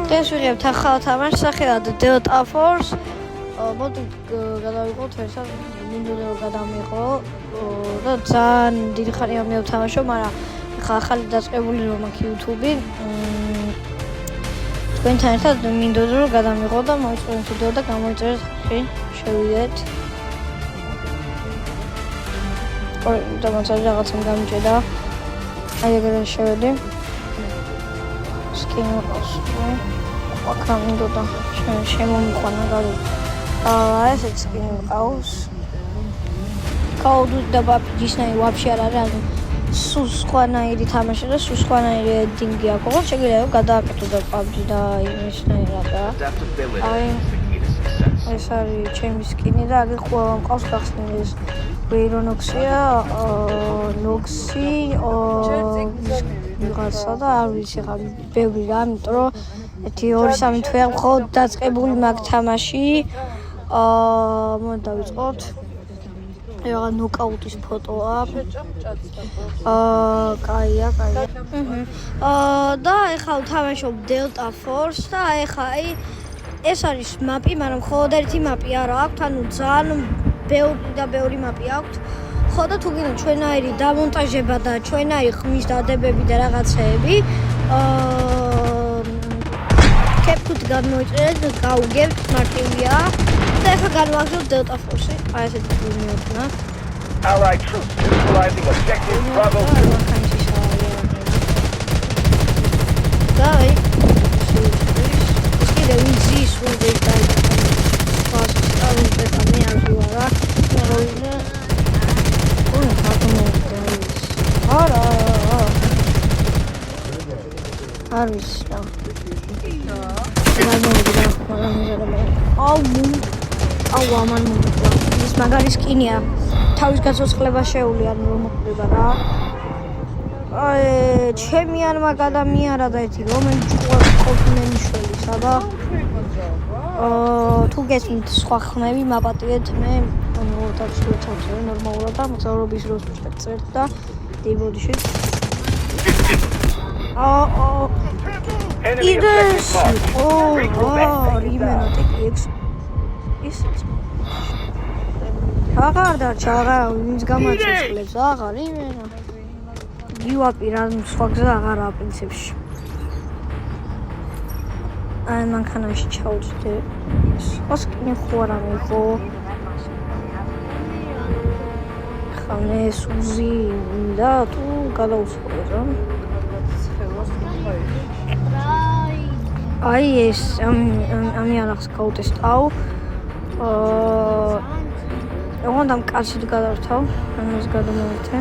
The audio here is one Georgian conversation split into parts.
დღეს ვიღებთ ახალ თამაშს, სახელად Delta Force. მოდით გადავიყოთ ერთად, მინდოდა რომ გადამიღო და ძალიან დიდი ხანია მე ვთამაშო, მაგრამ ახლა ახალი დაწყებული რომ აქ YouTube-ი. თქვენთან ერთად მინდოდა რომ გადამიღო და მოიწყოთ ვიდეო და გამოიწერეთ ხი, შევიდეთ. და მოწერ რაღაცამ გამიჭედა. აი ეგრე შევედი. სკინი აქ მინდოდა შემომიყვანა გავი. ესეც სკინი მყავს. კაუდი და ბაპიჯისნაირი вообще არ არის, ანუ სულ სხვანაირი თამაში და სულ სხვანაირი ედინგი აქვს. ოღონდ შეგიძლია გადააკეთო და PUBG და იმისნაირად რა. აი ეს არის ჩემი სკინი და აქ ყველა მყავს გახსნილი ეს ვეირონოქსია, ნოქსი, ვიღაცა და არ ვიცი ხა ბევრი რა, იმიტომ რომ 1-2-3 თვე მხოლოდ დაწყებული მაქვს თამაში. მოდი დავიწყოთ. რა ნოკაუტის ფოტოა. კაია. და ეხლა ვთამაშობ Delta Force და ეხლა აი ეს არის მაპი, მაგრამ მხოლოდ ერთი მაპი არა აქვს, ანუ ძალიან ბევრი მაპი აქვს. ხო და თუ გინდა ჩვენაირი დამონტაჟება და ჩვენაირი ხმის დადებები და რაღაცეები, კეპკუთ გამოიწერეთ და გავუგებთ, მარტივია. და ეხლა განვაგრძელოთ Delta Force. აი ესეთი მიოთნა. Allied troops neutralizing objective Bravo 2. და აი ისე ვიზის ვიდეო და მე არ ვარ. არის და აუ ამან მომწვა ის მაგარი სკინია თავის გაცოცხლება შეუძლია რომ მოხდება რა აი ჩემი არმა გადამიარა და ერთი რომელიც ჭუყობს კოპიმენიშვილი საბა თუ გესმით სხვა ხმები მაპატიეთ მე დავშევეცავ ნორმალურად და მოგზაურობის დროს ვწერთ და დიბოდიში იდეს რიმენა ტიქ ის აღარ დარჩა რა ვინც გამაწესხლებს აღარ რიმენა გივაპი რა სხვა გზა აღარა პრინციპში აი მანქანაში ჩავჭდე სკინი ხო არ ამიღო ხანე სუზი და თუ გადაუსწრე რა აი ეს ამი არახს გავტესტავ ოღონდ ამ კაცით გადავრთავ ამას გადამოვეთე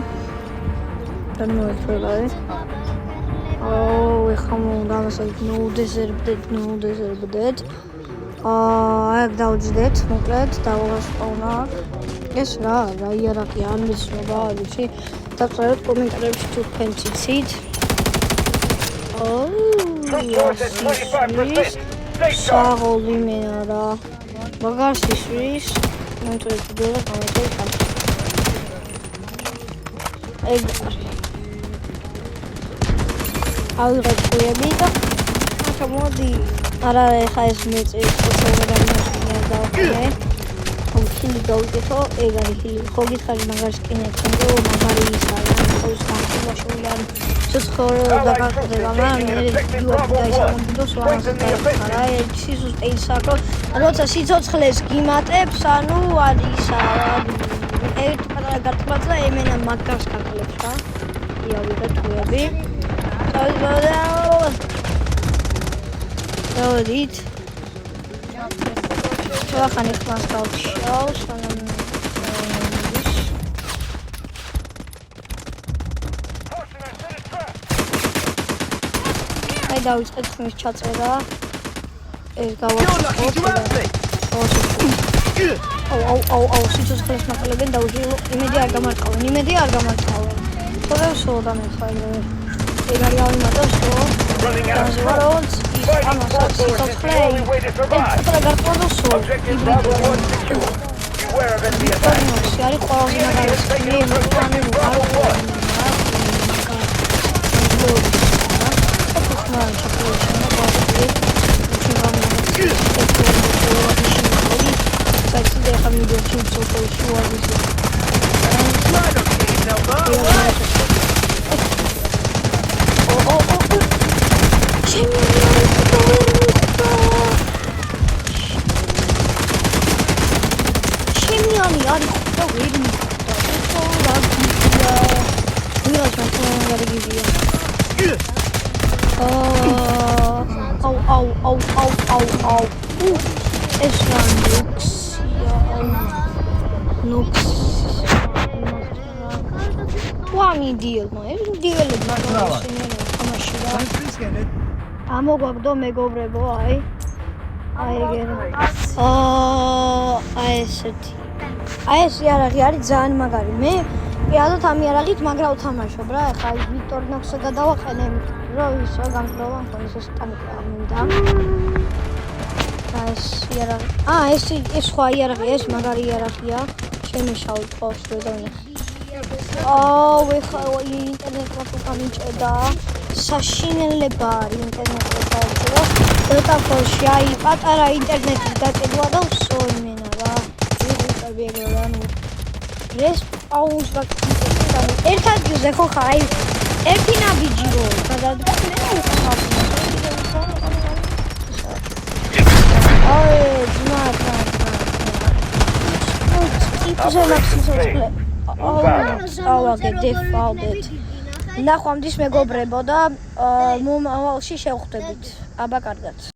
გადამოვეთრებადი ეხლა დავასწრებ no desert აი დავჯდეთ მოკლედ დავასწავნა ეს რა იარაღი არ მიცნობა არ ვიცი დაწერეთ კომენტარებში თუ თქვენ ციცით საღოლი მე არა მაგარ სისვრის მეთქე ვიდეო და კომენტარი ეგ აურეკუები და ახლა მოდი არა ეხა ეს მეწეს პოსტები გამოსვლა დავხმე ხილი გავიკეთო ეგ არის ხილი ხო გითხარი მაგარ სკინი თქონდო მაგარი ის არის ყოველს გამოსვლა ცოცხლო დაგაკეთება მაგრამ მე დაისამონდოს ვასწავლე აი სიზუსტე ისაკო როცა სიცოცხლეს გიმატებს ანუ არისა ერთ პატარა გარტყმაც და ემენა მაგარს გაკლებს რა იავიდა თუები დავდით ახლა ხმას გავშავს აი დავიწყეთ ხმის ჩაწერა ეს გავაწყოთ აუ სიცოცხლეს მაყლებენ დაუჟილო იმედი არ გამარტყავენ თორე სულ დამეხაილე ეგ არის ავიმატოს ხო ზაროც ამას სიცოცხლე ეს გადაგყვადო სულ არის ყველაზე მაგარი სკინი მოვანე აუ ეს რა ნუქსია ვამი დილმა ეს დილებმა თამაში რა ამოგვაგდო მეგობრებო აი ეგერ აი ეს იარაღი არის ძალიან მაგარი მე რეალურად ამ იარაღით მაგრა ვთამაშობ რა ეხლა ის ვიქტორ ნოქსა გადავაყენე რომ ისო გამკლოვა მქონდეს ეს ტანკი არ მინდა ეს იარაღი ეს სხვა იარაღი ეს მაგარი იარაღია შემეშავ თავს ვედონი ეხლა ინტერნეტმა თუ გამიჭედა საშინელება არის ინტერნეტზე საერთოდ დოტა ფორში აი პატარა ინტერნეტი დაკიდვა და ვსო იმენა რა ვიღუპები ეგრე რა ნუ რესპაუნს ვაკეთებ ერთ ადგილზე ხო ხა აი ერთი ნაბიჯი რო გადადგა აი ძმათა ტიპზე მაქსიმალურად ავაგე დეფალდეთ ნახვამდის მეგობრებო და მომავალში შევხვდებით აბა კარგად